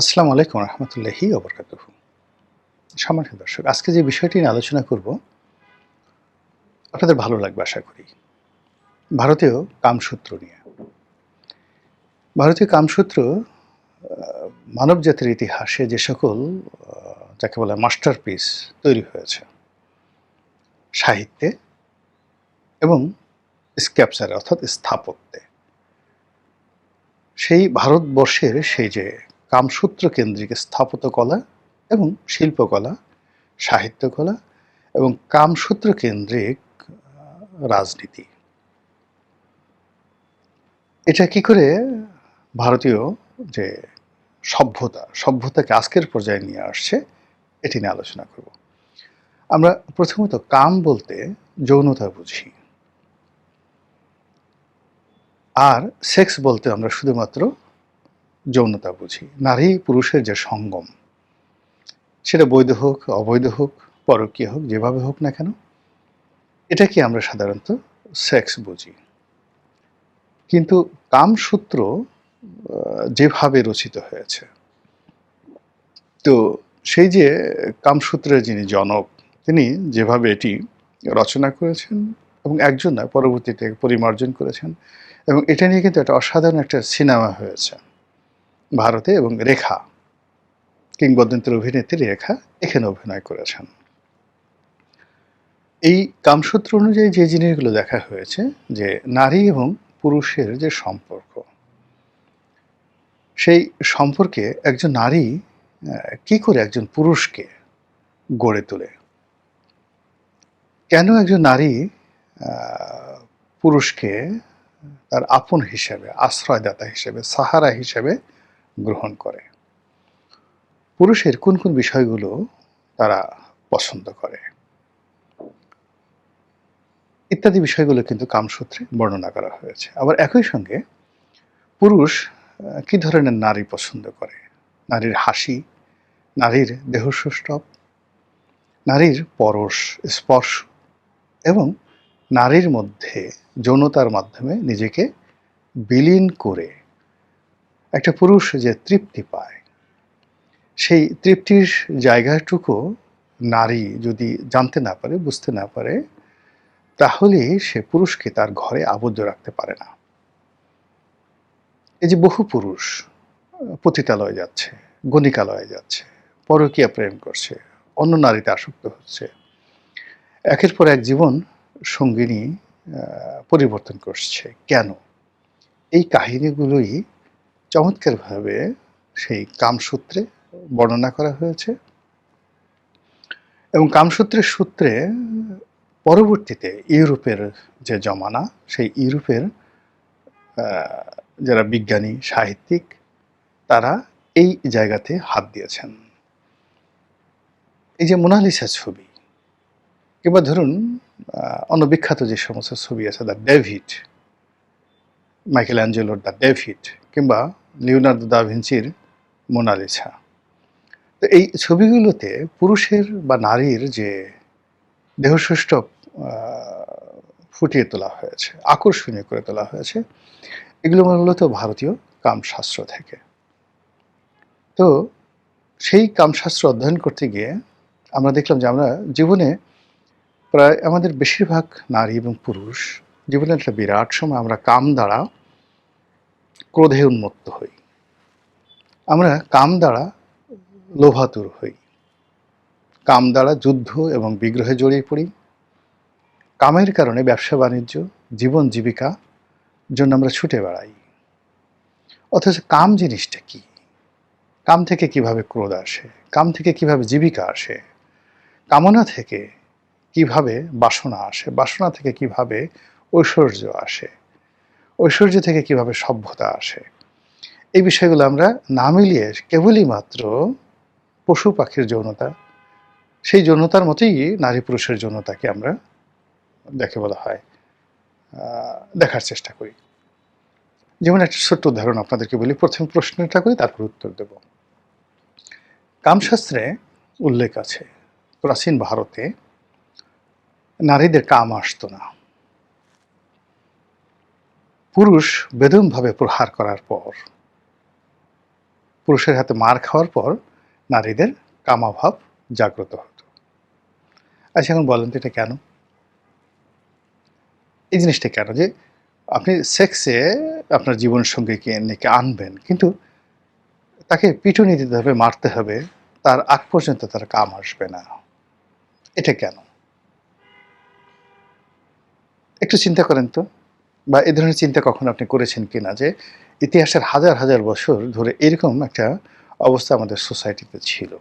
আসসালামু আলাইকুম রহমতুল্লাহি ওবরকাতুহু। সম্মানিত দর্শক, আজকে যে বিষয়টি নিয়ে আলোচনা করব আপনাদের ভালো লাগবে আশা করি। ভারতীয় কামসূত্র নিয়ে। ভারতীয় কামসূত্র মানব জাতির ইতিহাসে যে সকল যাকে বলে মাস্টারপিস তৈরি হয়েছে সাহিত্যে এবং স্ক্যাপচারে অর্থাৎ স্থাপত্যে, সেই ভারতবর্ষের সেই যে কামসূত্র কেন্দ্রিক স্থাপত্যকলা এবং শিল্পকলা, সাহিত্যকলা এবং কামসূত্র কেন্দ্রিক রাজনীতি, এটা কি করে ভারতীয় যে সভ্যতাকে আজকের পর্যায়ে নিয়ে আসছে, এটি নিয়ে আলোচনা করব। আমরা প্রথমত কাম বলতে যৌনতা বুঝি, আর সেক্স বলতে আমরা শুধুমাত্র যৌনতা বুঝি। নারী পুরুষের যে সঙ্গম, সেটা বৈধ হোক, অবৈধ হোক, পরকীয় হোক, যেভাবে হোক না কেন, এটাকে আমরা সাধারণত সেক্স বুঝি। কিন্তু কামসূত্র যেভাবে রচিত হয়েছে, তো সেই যে কামসূত্রের যিনি জনক, তিনি যেভাবে এটি রচনা করেছেন এবং একজন নয়, পরবর্তীতে পরিমার্জন করেছেন, এবং এটা নিয়ে কিন্তু একটা অসাধারণ একটা সিনেমা হয়েছে ভারতে, এবং রেখা, কিংবদন্তির অভিনেত্রী রেখা এখানে অভিনয় করেছেন। এই কামসূত্র অনুযায়ী যে জিনিসগুলো দেখা হয়েছে, যে নারী এবং পুরুষের যে সম্পর্ক, সেই সম্পর্কে একজন নারী কি করে একজন পুরুষকে গড়ে তোলে, কেন একজন নারী পুরুষকে তার আপন হিসেবে, আশ্রয়দাতা হিসেবে, সাহারা হিসেবে গ্রহণ করে, পুরুষের কোন কোন বিষয়গুলো তারা পছন্দ করে, ইত্যাদি বিষয়গুলো কিন্তু কামসূত্রে বর্ণনা করা হয়েছে। আবার একই সঙ্গে পুরুষ কি ধরনের নারী পছন্দ করে, নারীর হাসি, নারীর দেহসৌষ্ঠব, নারীর পরশ স্পর্শ, এবং নারীর মধ্যে যৌনতার মাধ্যমে নিজেকে বিলীন করে একটা পুরুষ যে তৃপ্তি পায়, সেই তৃপ্তির জায়গাটুকু নারী যদি জানতে না পারে, বুঝতে না পারে, তাহলে সে পুরুষকে তার ঘরে আবদ্ধ রাখতে পারে না। এই যে বহু পুরুষ পতিতালয়ে যাচ্ছে, গণিকালয়ে যাচ্ছে, পরকীয়া প্রেম করছে, অন্য নারীতে আসক্ত হচ্ছে, একের পর এক জীবন সঙ্গিনী পরিবর্তন করছে, কেন? এই কাহিনীগুলোই চমৎকারভাবে সেই কামসূত্রে বর্ণনা করা হয়েছে, এবং কামসূত্রের সূত্রে পরবর্তীতে ইউরোপের যে জমানা, সেই ইউরোপের যারা বিজ্ঞানী, সাহিত্যিক, তারা এই জায়গাতে হাত দিয়েছেন। এই যে মোনালিসা ছবি, কিংবা ধরুন অন্য বিখ্যাত যে সমস্ত ছবি আছে, দ্য ডেভিড, মাইকেল অ্যাঞ্জেলোর দ্য ডেভিড, কিংবা লিওনার্দো দা ভিঞ্চির মোনালিসা, তো এই ছবিগুলোতে পুরুষের বা নারীর যে দেহসৌষ্ঠব ফুটিয়ে তোলা হয়েছে, আকর্ষণীয় করে তোলা হয়েছে, এগুলো মূলত ভারতীয় কামশাস্ত্র থেকে। তো সেই কামশাস্ত্র অধ্যয়ন করতে গিয়ে আমরা দেখলাম যে আমরা জীবনে প্রায় আমাদের বেশিরভাগ নারী এবং পুরুষ জীবনের একটা বিরাট সময় আমরা কাম দ্বারা ক্রোধে উন্মত্ত হই, আমরা কাম দ্বারা লোভাতুর হই, কাম দ্বারা যুদ্ধ এবং বিগ্রহে জড়িয়ে পড়ি, কামের কারণে ব্যবসা বাণিজ্য, জীবন জীবিকা জন্য আমরা ছুটে বেড়াই। অথচ কাম জিনিসটা কি? কাম থেকে কিভাবে ক্রোধ আসে, কাম থেকে কিভাবে জীবিকা আসে, কামনা থেকে কিভাবে বাসনা আসে, বাসনা থেকে কিভাবে ঐশ্বর্য আসে, ঐশ্বর্য থেকে কিভাবে সভ্যতা আসে, এই বিষয়গুলো আমরা না মিলিয়ে কেবলই মাত্র পশু পাখির যৌনতা, সেই যৌনতার মতোই নারী পুরুষের যৌনতাকে আমরা যাকে বলা হয় দেখার চেষ্টা করি। যেমন একটা ছোট্ট উদাহরণ আপনাদেরকে বলি, প্রথম প্রশ্নটা করি, তারপর উত্তর দেব। কামশাস্ত্রে উল্লেখ আছে, প্রাচীন ভারতে নারীদের কাম আসত না। পুরুষ বেদমভাবে প্রহার করার পর পুরুষের হাতে মার খাওয়ার পর নারীদের কামাভাব জাগ্রত হতো। আচ্ছা, এখন বলেন তো এটা কেন? এই জিনিসটা কেন যে আপনি সেক্সে আপনার জীবনসঙ্গীকে নিকে আনবেন, কিন্তু তাকে পিটুনি দিতে হবে, মারতে হবে, তার আগ পর্যন্ত তার কাম আসবে না। এটা কেন? একটু চিন্তা করেন তো। বা এ ধরনের চিন্তা কখনো আপনি করেছেন কিনা যে ইতিহাসের হাজার হাজার বছর ধরে এরকম একটা অবস্থা আমাদের সোসাইটিতে ছিল।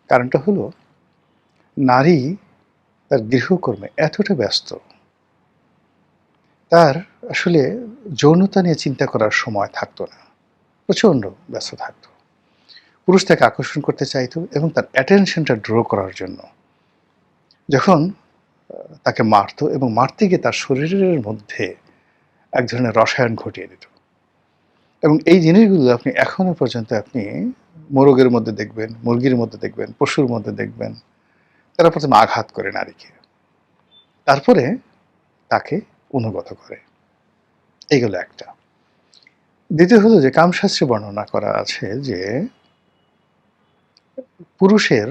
কারণটা হলো নারী তার গৃহকর্মে এতটা ব্যস্ত, তার আসলে যৌনতা নিয়ে চিন্তা করার সময় থাকতো না। প্রচণ্ড ব্যস্ত থাকতো। পুরুষ তাকে আকর্ষণ করতে চাইতো এবং তার অ্যাটেনশনটা ড্র করার জন্য যখন তাকে মারতো এবং মারতে গিয়ে তার শরীরের মধ্যে এক ধরনের রসায়ন ঘটিয়ে দিত। এবং এই জিনিসগুলো আপনি এখনো পর্যন্ত আপনি মোরগের মধ্যে দেখবেন, মুরগির মধ্যে দেখবেন, পশুর মধ্যে দেখবেন। তারা প্রথমে আঘাত করে নারীকে, তারপরে তাকে অনুগত করে। এইগুলো একটা। দ্বিতীয় হলো যে কামশাস্ত্রে বর্ণনা করা আছে যে পুরুষের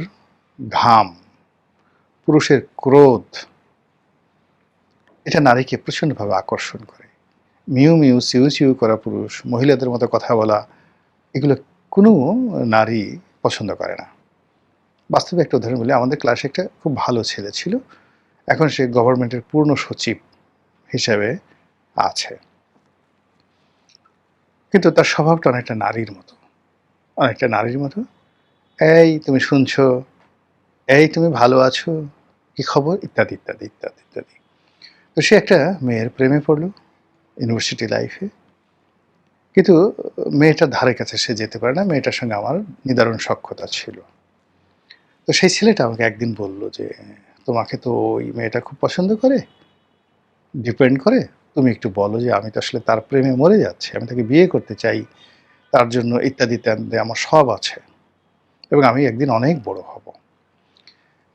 ঘাম, পুরুষের ক্রোধ, এটা নারীকে প্রচণ্ডভাবে আকর্ষণ করে। মিউ মিউ চিউ চিউ করা পুরুষ, মহিলাদের মতো কথা বলা, এগুলো কোনো নারী পছন্দ করে না। বাস্তবে একটা উদাহরণ বলি, আমাদের ক্লাসে একটা খুব ভালো ছেলে ছিল। এখন সে গভর্নমেন্টের পূর্ণ সচিব হিসেবে আছে। কিন্তু তার স্বভাবটা অনেকটা নারীর মতো, অনেকটা নারীর মতো। এই তুমি শুনছো, এই তুমি ভালো আছো, কি খবর, ইত্যাদি ইত্যাদি ইত্যাদি ইত্যাদি। তো সে একটা মেয়ের প্রেমে পড়লো ইউনিভার্সিটি লাইফে। কিন্তু মেয়েটার ধারে কাছে সে যেতে পারে না। মেয়েটার সঙ্গে আমার নিদারুণ সখ্যতা ছিল। তো সেই ছেলেটা আমাকে একদিন বলল যে, তোমাকে তো ওই মেয়েটা খুব পছন্দ করে, ডিপেন্ড করে। তুমি একটু বলো যে আমি তো আসলে তার প্রেমে মরে যাচ্ছি, আমি তাকে বিয়ে করতে চাই, তার জন্য ইত্যাদি ইত্যাদি আমার সব আছে এবং আমি একদিন অনেক বড় হব।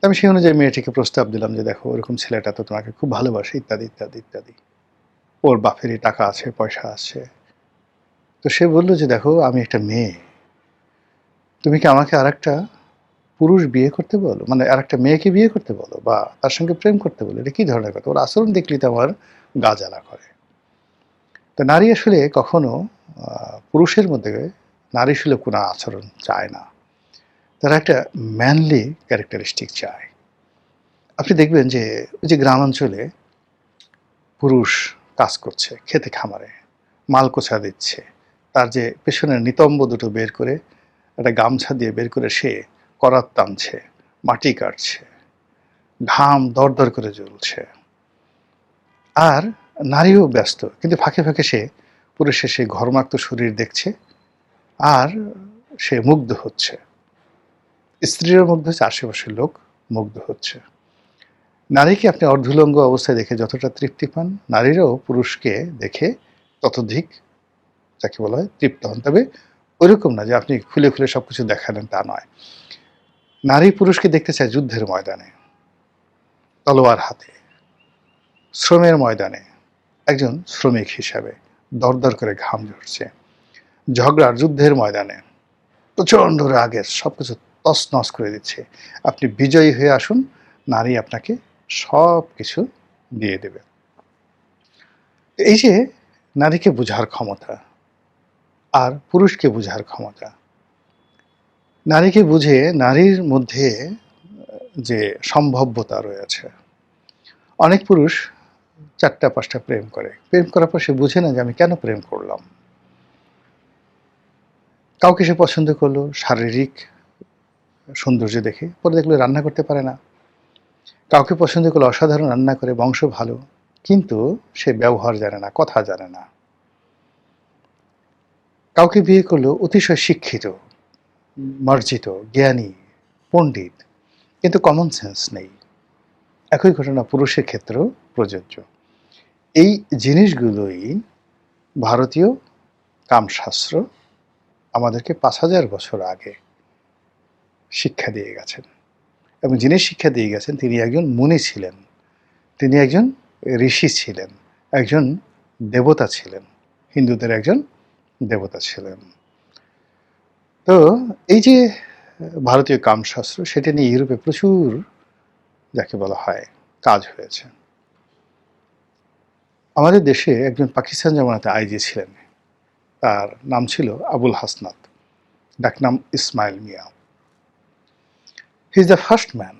আমি সেই অনুযায়ী মেয়েটিকে প্রস্তাব দিলাম যে, দেখো ওরকম ছেলেটা তো তোমাকে খুব ভালোবাসে, ইত্যাদি ইত্যাদি ইত্যাদি। ওর বাপেরই টাকা আছে, পয়সা আছে। তো সে বলল যে, দেখো আমি একটা মেয়ে, তুমি কি আমাকে আরেকটা পুরুষ বিয়ে করতে বলো, মানে আরেকটা মেয়েকে বিয়ে করতে বলো বা তার সঙ্গে প্রেম করতে বলো? এটা কি ধরনের কথা? ওর আচরণ দেখলেই তো আমার গা জ্বালা করে। তো নারী আসলে কখনো পুরুষের মধ্যে নারী সুলভ কোনো আচরণ চায় না। তারা একটা ম্যানলি ক্যারেক্টারিস্টিক চায়। আপনি দেখবেন যে ওই যে গ্রামাঞ্চলে পুরুষ কাজ করছে, খেতে খামারে মাল কোছা দিচ্ছে, তার যে পেছনের নিতম্ব দুটো বের করে একটা গামছা দিয়ে বের করে সে করাত টানছে, মাটি কাটছে, ঘাম দরদর করে জ্বলছে, আর নারীও ব্যস্ত, কিন্তু ফাঁকে ফাঁকে সে পুরুষের সেই ঘর্মাক্ত শরীর দেখছে আর সে মুগ্ধ হচ্ছে। স্ত্রীরা মুগ্ধ হচ্ছে, আশেপাশের লোক মুগ্ধ হচ্ছে। নারীকে আপনি অর্ধুলঙ্গ অবস্থায় দেখে যতটা তৃপ্তি পান, নারীরাও পুরুষকে দেখে ততোধিক, যাকে বলা হয়, তৃপ্ত হন। তবে ওইরকম না যে আপনি খুলে খুলে সব কিছু দেখালেন, তা নয়। নারী পুরুষকে দেখতে চায় যুদ্ধের ময়দানে, তলোয়ার হাতে, শ্রমের ময়দানে, একজন শ্রমিক হিসাবে দরদর করে ঘাম ঝরছে, ঝগড়ার যুদ্ধের ময়দানে প্রচণ্ড রাগের সব কিছু তছনছ করে দিচ্ছে। আপনি বিজয়ী হয়ে আসুন, নারী আপনাকে সব কিছু দিয়ে দেবে। এই যে নারীকে বোঝার ক্ষমতা আর পুরুষকে বোঝার ক্ষমতা, নারীকে বুঝে নারীর মধ্যে যে সম্ভাব্যতা রয়েছে। অনেক পুরুষ ৪টা ৫টা প্রেম করে, প্রেম করার পর সে বুঝে না যে আমি কেন প্রেম করলাম। কাউকে সে পছন্দ করলো শারীরিক সৌন্দর্য দেখে, পরে দেখলো রান্না করতে পারে না। কাউকে পছন্দ করলো অসাধারণ রান্না করে, বংশ ভালো, কিন্তু সে ব্যবহার জানে না, কথা জানে না। কাউকে বিয়ে করলো অতিশয় শিক্ষিত, মার্জিত, জ্ঞানী, পণ্ডিত, কিন্তু কমন সেন্স নেই। একই ঘটনা পুরুষের ক্ষেত্রেও প্রযোজ্য। এই জিনিসগুলোই ভারতীয় কামশাস্ত্র আমাদেরকে ৫,০০০ বছর আগে শিক্ষা দিয়ে গেছেন। এবং যিনি শিক্ষা দিয়ে গেছেন তিনি একজন মুনি ছিলেন, তিনি একজন ঋষি ছিলেন, একজন দেবতা ছিলেন, হিন্দুদের একজন দেবতা ছিলেন। তো এই যে ভারতীয় কামশাস্ত্র সেটা নিয়ে ইউরোপে প্রচুর যাকে বলা হয় কাজ হয়েছে। আমাদের দেশে একজন পাকিস্তান জামানাতে আইজি ছিলেন, তার নাম ছিল আবুল হাসনাত, ডাকনাম Ismail Mia. He is the first man.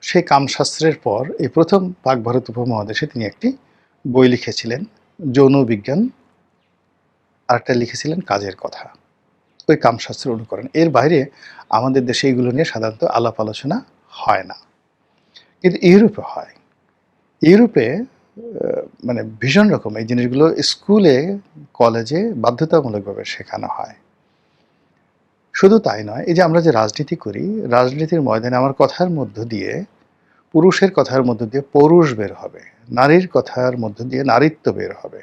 সেই কামশাস্ত্রের পর এই প্রথম পাক ভারত উপমহাদেশে তিনি একটি বই লিখেছিলেন, যৌন বিজ্ঞান, আরেকটা লিখেছিলেন কাজের কথা। ওই কামশাস্ত্রের অনুকরণ। এর বাইরে আমাদের দেশে এগুলো নিয়ে সাধারণত আলাপ আলোচনা হয় না, কিন্তু ইউরোপে হয়। ইউরোপে মানে ভীষণ রকম এই জিনিসগুলো স্কুলে কলেজে বাধ্যতামূলকভাবে শেখানো হয়। শুধু তাই নয়, এই যে আমরা যে রাজনীতি করি, রাজনীতির ময়দানে আমার কথার মধ্য দিয়ে, পুরুষের কথার মধ্য দিয়ে পৌরুষ বের হবে, নারীর কথার মধ্য দিয়ে নারীত্ব বের হবে।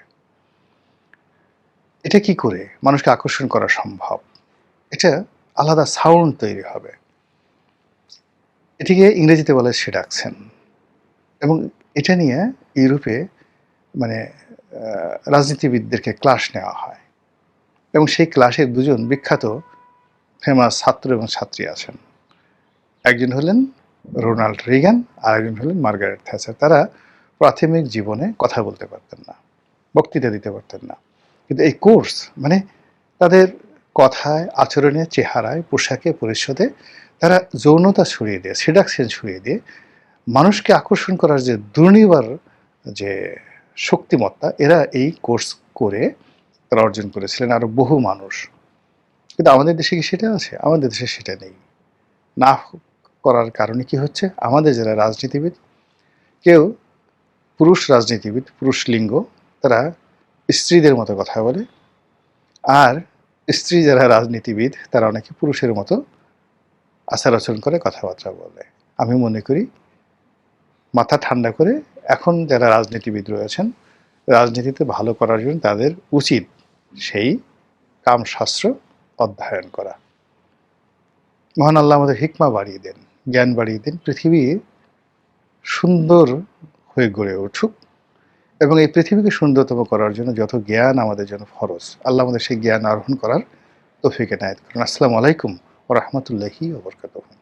এটা কি করে মানুষকে আকর্ষণ করা সম্ভব? এটা আলাদা সাউন্ড তৈরি হবে। এটিকে ইংরেজিতে বলে সেডাকশন। এবং এটা নিয়ে ইউরোপে মানে রাজনীতিবিদদেরকে ক্লাস নেওয়া হয়, এবং সেই ক্লাসে দুজন বিখ্যাত ফেমাস ছাত্র এবং ছাত্রী আছেন। একজন হলেন রোনাল্ড রিগান, আর একজন হলেন মার্গারেট থ্যাচার। তারা প্রাথমিক জীবনে কথা বলতে পারতেন না, বক্তৃতা দিতে পারতেন না, কিন্তু এই কোর্স মানে তাদের কথায়, আচরণে, চেহারায়, পোশাকে, পরিচ্ছদে তারা যৌনতা ছড়িয়ে দিয়ে, সেডাকশন ছড়িয়ে দিয়ে মানুষকে আকর্ষণ করার যে দুর্নিবার যে শক্তিমত্তা, এরা এই কোর্স করে তারা অর্জন করেছিলেন, আরও বহু মানুষ। কিন্তু আমাদের দেশে কি সেটা আছে? আমাদের দেশে সেটা নেই। না করার কারণে কি হচ্ছে, আমাদের যারা রাজনীতিবিদ, কেউ পুরুষ রাজনীতিবিদ, পুরুষ লিঙ্গ, তারা স্ত্রীদের মতো কথা বলে, আর স্ত্রী যারা রাজনীতিবিদ তারা অনেকে পুরুষের মতো আচার আচরণ করে, কথাবার্তা বলে। আমি মনে করি মাথা ঠান্ডা করে এখন যারা রাজনীতিবিদ রয়েছেন, রাজনীতিতে ভালো করার জন্য তাদের উচিত সেই কামশাস্ত্র অধ্যয়ন করা। মহান আল্লাহ আমাদের হিকমা বাড়িয়ে দেন, জ্ঞান বাড়িয়ে দেন, পৃথিবী সুন্দর হয়ে গড়ে উঠুক, এবং এই পৃথিবীকে সুন্দরতম করার জন্য যত জ্ঞান আমাদের জন্য ফরজ, আল্লাহ আমাদের সেই জ্ঞান আরোহণ করার তৌফিক এনায়েত করুন। আসসালামু আলাইকুম ওয়া রাহমাতুল্লাহি ওয়া বারাকাতুহু।